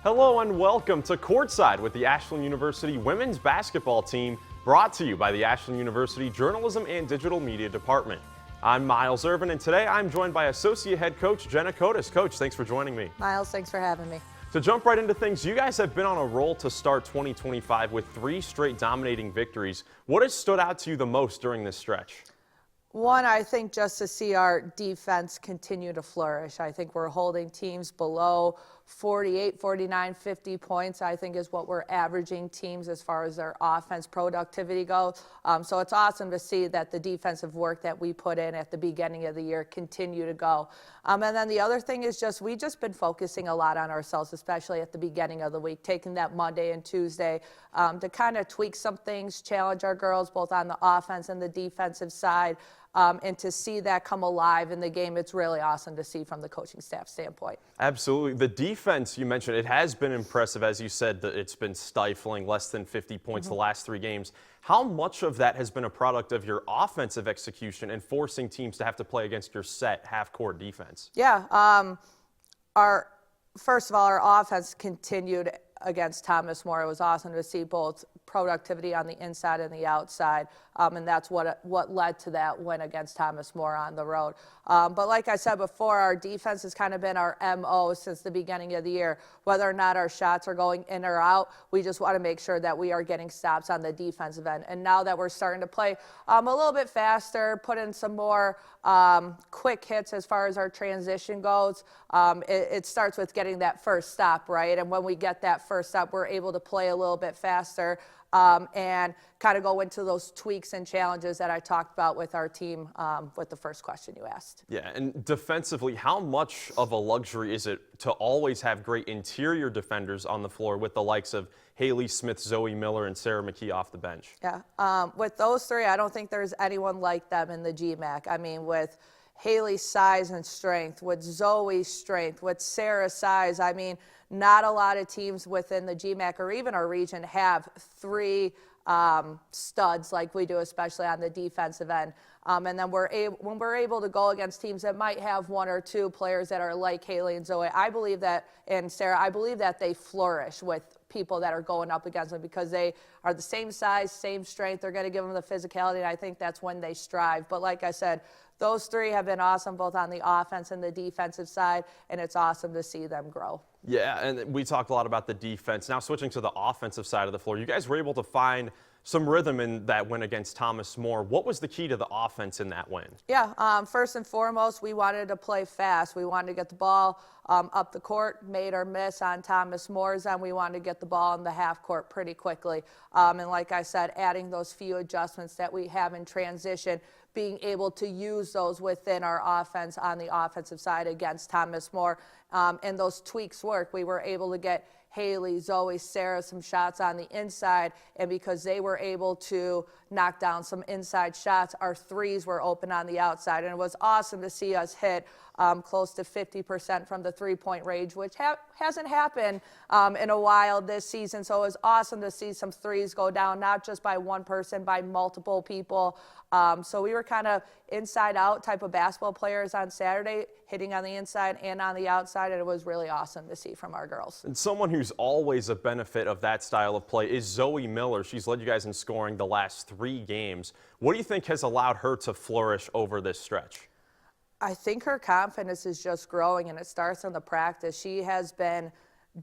Hello and welcome to Courtside with the Ashland University women's basketball team, brought to you by the Ashland University Journalism and Digital Media Department. I'm Miles Irvin, and today I'm joined by Associate Head Coach Jenna Kotas. Coach, thanks for joining me. Miles, thanks for having me. To jump right into things, you guys have been on a roll to start 2025 with 3 straight dominating victories. What has stood out to you the most during this stretch? One, I think just to see our defense continue to flourish. I think we're holding teams below 48, 49, 50 points, I think is what we're averaging teams as far as their offense productivity goes. So it's awesome to see that the defensive work that we put in at the beginning of the year continue to go. And then the other thing is we've just been focusing a lot on ourselves, especially at the beginning of the week, taking that Monday and Tuesday to kind of tweak some things, challenge our girls both on the offense and the defensive side. And to see that come alive in the game, it's really awesome to see from the coaching staff standpoint. Absolutely. The defense, you mentioned, it has been impressive. As you said, that it's been stifling, less than 50 points the last 3 games. How much of that has been a product of your offensive execution and forcing teams to have to play against your set half-court defense? Yeah. First of all, our offense continued against Thomas More. It was awesome to see both productivity on the inside and the outside, and that's what led to that win against Thomas More on the road. But like I said before, our defense has kind of been our MO since the beginning of the year. Whether or not our shots are going in or out, we just want to make sure that we are getting stops on the defensive end. And now that we're starting to play a little bit faster, put in some more quick hits as far as our transition goes, it starts with getting that first stop, right? And when we get that first stop, we're able to play a little bit faster and kind of go into those tweaks and challenges that I talked about with our team with the first question you asked. Yeah, and defensively, how much of a luxury is it to always have great interior defenders on the floor with the likes of Hayley, Smith, Zoey, Miller, and Sarah McKee off the bench? Yeah, with those 3, I don't think there's anyone like them in the GMAC. I mean, with Hayley's size and strength, with Zoey's strength, with Sarah's size, I mean, not a lot of teams within the GMAC or even our region have 3 studs like we do, especially on the defensive end. And then when we're able to go against teams that might have 1 or 2 players that are like Hayley and Zoey, I believe that, and Sarah, I believe that they flourish with people that are going up against them because they are the same size, same strength. They're going to give them the physicality, and I think that's when they strive. But like I said, those 3 have been awesome both on the offense and the defensive side, and it's awesome to see them grow. Yeah, and we talked a lot about the defense. Now switching to the offensive side of the floor, you guys were able to find some rhythm in that win against Thomas More. What was the key to the offense in that win? Yeah, first and foremost, we wanted to play fast. We wanted to get the ball up the court, made or miss on Thomas Moore's end. We wanted to get the ball in the half court pretty quickly. And like I said, adding those few adjustments that we have in transition, being able to use those within our offense on the offensive side against Thomas More. And those tweaks work. We were able to get Hayley, Zoey, Sarah some shots on the inside, and because they were able to knock down some inside shots, our 3s were open on the outside, and it was awesome to see us hit close to 50% from the 3-point range, which hasn't happened in a while this season. So it was awesome to see some 3s go down, not just by one person, by multiple people. So we were kind of inside-out type of basketball players on Saturday, hitting on the inside and on the outside, and it was really awesome to see from our girls. And someone who's always a benefit of that style of play is Zoey Miller. She's led you guys in scoring the last 3 games. What do you think has allowed her to flourish over this stretch? I think her confidence is just growing, and it starts in the practice. She has been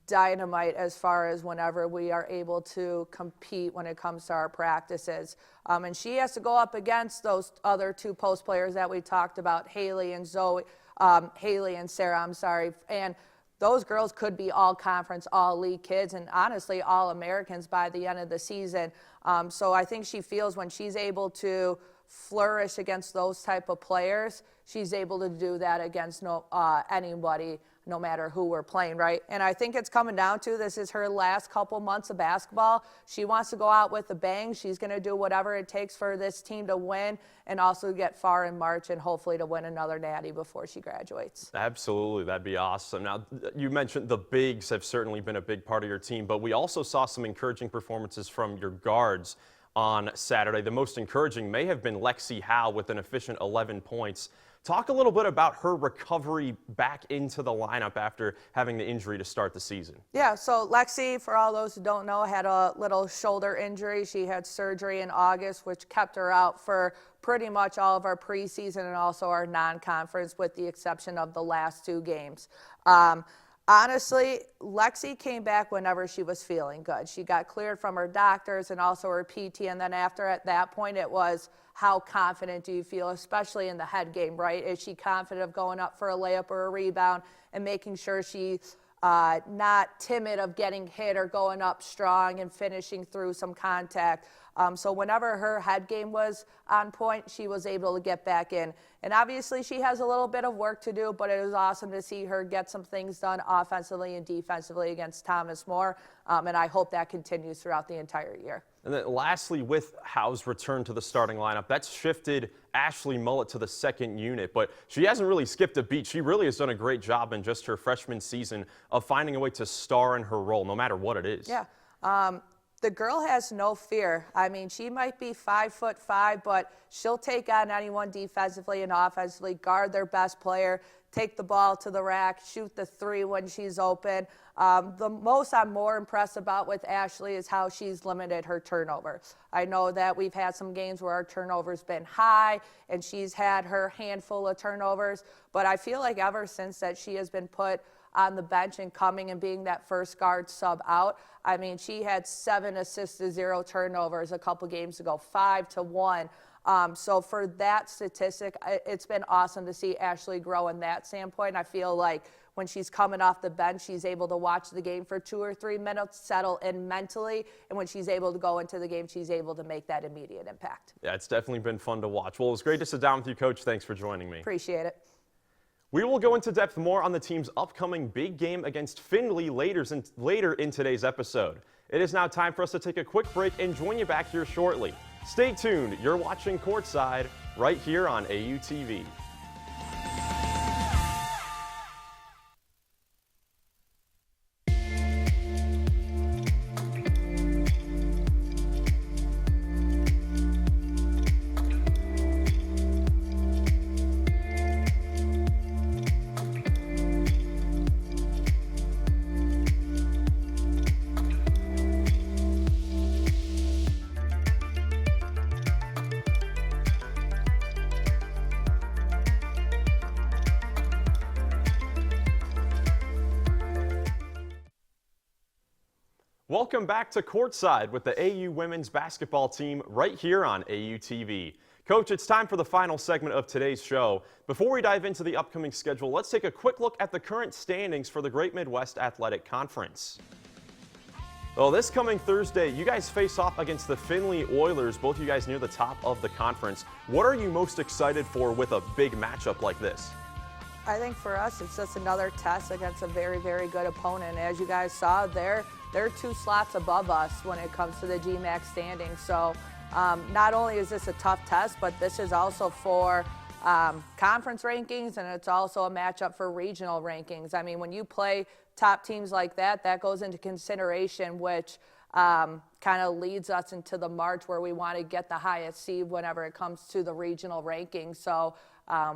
dynamite as far as whenever we are able to compete when it comes to our practices. And she has to go up against those other 2 post players that we talked about, Hayley and Zoey, Hayley and Sarah, I'm sorry. And those girls could be all conference, all league kids, and honestly all Americans by the end of the season. So I think she feels when she's able to flourish against those type of players, she's able to do that against anybody, no matter who we're playing, right? And I think it's coming down to this is her last couple months of basketball. She wants to go out with a bang. She's going to do whatever it takes for this team to win and also get far in March and hopefully to win another natty before she graduates. Absolutely. That'd be awesome. Now, you mentioned the bigs have certainly been a big part of your team, but we also saw some encouraging performances from your guards. on Saturday. The most encouraging may have been Lexi Howe with an efficient 11 points. Talk a little bit about her recovery back into the lineup after having the injury to start the season. Yeah, so Lexi, for all those who don't know, had a little shoulder injury. She had surgery in August, which kept her out for pretty much all of our preseason and also our non-conference, with the exception of the last 2 games. Honestly, Lexi came back whenever she was feeling good. She got cleared from her doctors and also her PT, and then at that point, it was how confident do you feel, especially in the head game, right? Is she confident of going up for a layup or a rebound and making sure she's not timid of getting hit or going up strong and finishing through some contact? So whenever her head game was on point, she was able to get back in. And obviously she has a little bit of work to do, but it was awesome to see her get some things done offensively and defensively against Thomas More. And I hope that continues throughout the entire year. And then lastly, with Howe's return to the starting lineup, that's shifted Ashley Mullett to the second unit, but she hasn't really skipped a beat. She really has done a great job in just her freshman season of finding a way to star in her role, no matter what it is. Yeah. The girl has no fear. I mean, she might be 5'5", but she'll take on anyone defensively and offensively, guard their best player, take the ball to the rack, shoot the 3 when she's open. The most I'm more impressed about with Ashley is how she's limited her turnovers. I know that we've had some games where our turnovers been high and she's had her handful of turnovers, but I feel like ever since that she has been put on the bench and coming and being that first guard sub out, I mean, she had 7 assists to 0 turnovers a couple games ago, 5 to 1. So for that statistic, it's been awesome to see Ashley grow in that standpoint. I feel like when she's coming off the bench, she's able to watch the game for 2 or 3 minutes, settle in mentally, and when she's able to go into the game, she's able to make that immediate impact. Yeah, it's definitely been fun to watch. Well, it was great to sit down with you, Coach. Thanks for joining me. Appreciate it. We will go into depth more on the team's upcoming big game against Findlay later in today's episode. It is now time for us to take a quick break and join you back here shortly. Stay tuned. You're watching Courtside right here on AUTV. Welcome back to Courtside with the AU women's basketball team right here on AUTV. Coach, it's time for the final segment of today's show. Before we dive into the upcoming schedule, let's take a quick look at the current standings for the Great Midwest Athletic Conference. Well, this coming Thursday, you guys face off against the Findlay Oilers, both you guys near the top of the conference. What are you most excited for with a big matchup like this? I think for us, it's just another test against a very, very good opponent. As you guys saw, they're 2 slots above us when it comes to the GMAC standings. So not only is this a tough test, but this is also for conference rankings, and it's also a matchup for regional rankings. I mean, when you play top teams like that, that goes into consideration, which kind of leads us into the March where we want to get the highest seed whenever it comes to the regional rankings. So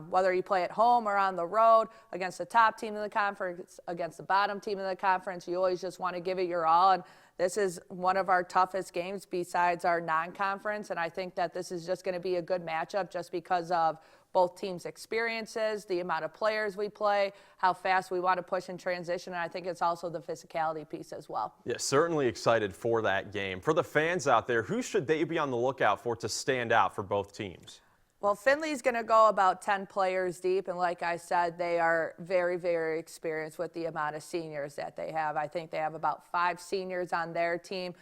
whether you play at home or on the road, against the top team in the conference, against the bottom team in the conference, you always just want to give it your all. And this is one of our toughest games besides our non-conference. And I think that this is just going to be a good matchup just because of both teams' experiences, the amount of players we play, how fast we want to push in transition, and I think it's also the physicality piece as well. Yeah, certainly excited for that game. For the fans out there, who should they be on the lookout for to stand out for both teams? Well, Findlay's going to go about 10 players deep, and like I said, they are very, very experienced with the amount of seniors that they have. I think they have about 5 seniors on their team,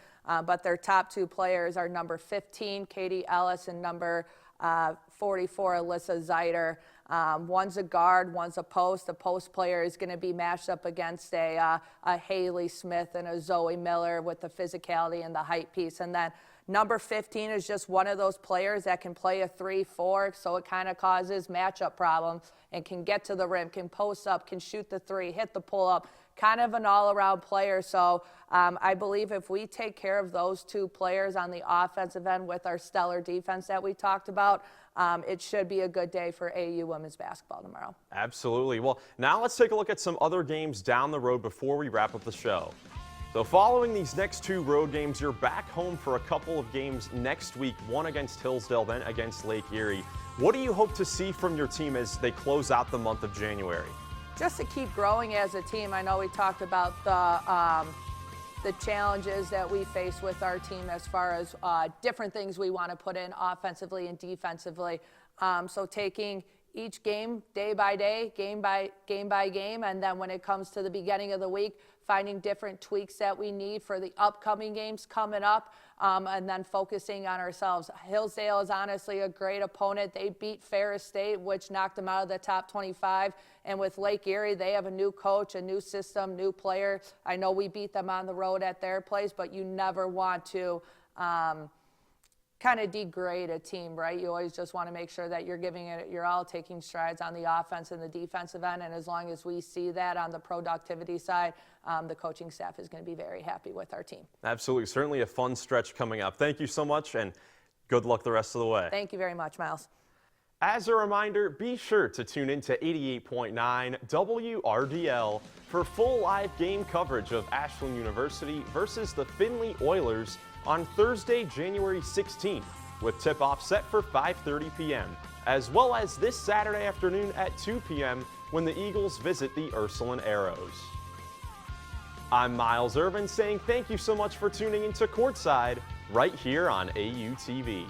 but their top 2 players are number 15, Katie Ellis, and number 44, Alyssa Zeiter. One's a guard, one's a post. The post player is going to be matched up against a Hayley Smith and a Zoey Miller with the physicality and the height piece. And then number 15 is just one of those players that can play a 3-4, so it kind of causes matchup problems and can get to the rim, can post up, can shoot the 3, hit the pull-up, kind of an all-around player. So I believe if we take care of those two players on the offensive end with our stellar defense that we talked about, it should be a good day for AU women's basketball tomorrow. Absolutely. Well, now let's take a look at some other games down the road before we wrap up the show. So following these next two road games, you're back home for a couple of games next week, one against Hillsdale, then against Lake Erie. What do you hope to see from your team as they close out the month of January? Just to keep growing as a team. I know we talked about the challenges that we face with our team as far as different things we want to put in offensively and defensively. So taking each game day by day, game by game, and then when it comes to the beginning of the week, finding different tweaks that we need for the upcoming games coming up, and then focusing on ourselves. Hillsdale is honestly a great opponent. They beat Ferris State, which knocked them out of the top 25. And with Lake Erie, they have a new coach, a new system, new player. I know we beat them on the road at their place, but you never want to kind of degrade a team, right? You always just want to make sure that you're giving it your all, taking strides on the offense and the defensive end. And as long as we see that on the productivity side, the coaching staff is going to be very happy with our team. Absolutely. Certainly a fun stretch coming up. Thank you so much, and good luck the rest of the way. Thank you very much, Miles. As a reminder, be sure to tune in to 88.9 WRDL for full live game coverage of Ashland University versus the Findlay Oilers on Thursday, January 16th, with tip-off set for 5:30 p.m., as well as this Saturday afternoon at 2 p.m. when the Eagles visit the Ursuline Arrows. I'm Miles Irvin saying thank you so much for tuning into Courtside right here on AUTV.